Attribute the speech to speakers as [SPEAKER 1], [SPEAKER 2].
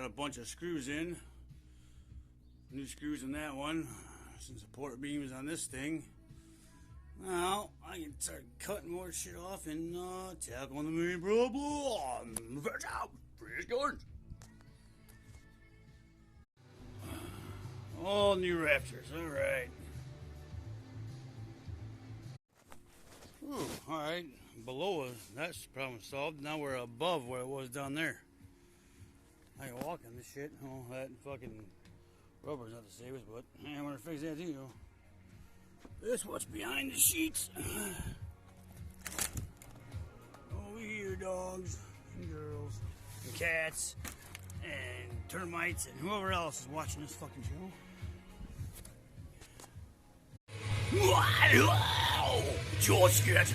[SPEAKER 1] got a bunch of screws in. New screws in that one. Some support beams on this thing. Now, I can start cutting more shit off and tackle on the main problem. First out, freeze guards. All new rafters, alright. Alright, below us, that's problem solved. Now we're above where it was down there. I can walk on this shit. Oh, that fucking rubber's not the safest, but I'm gonna fix that too. This what's behind the sheets. Over here, dogs and girls and cats and termites and whoever else is watching this fucking show. George gets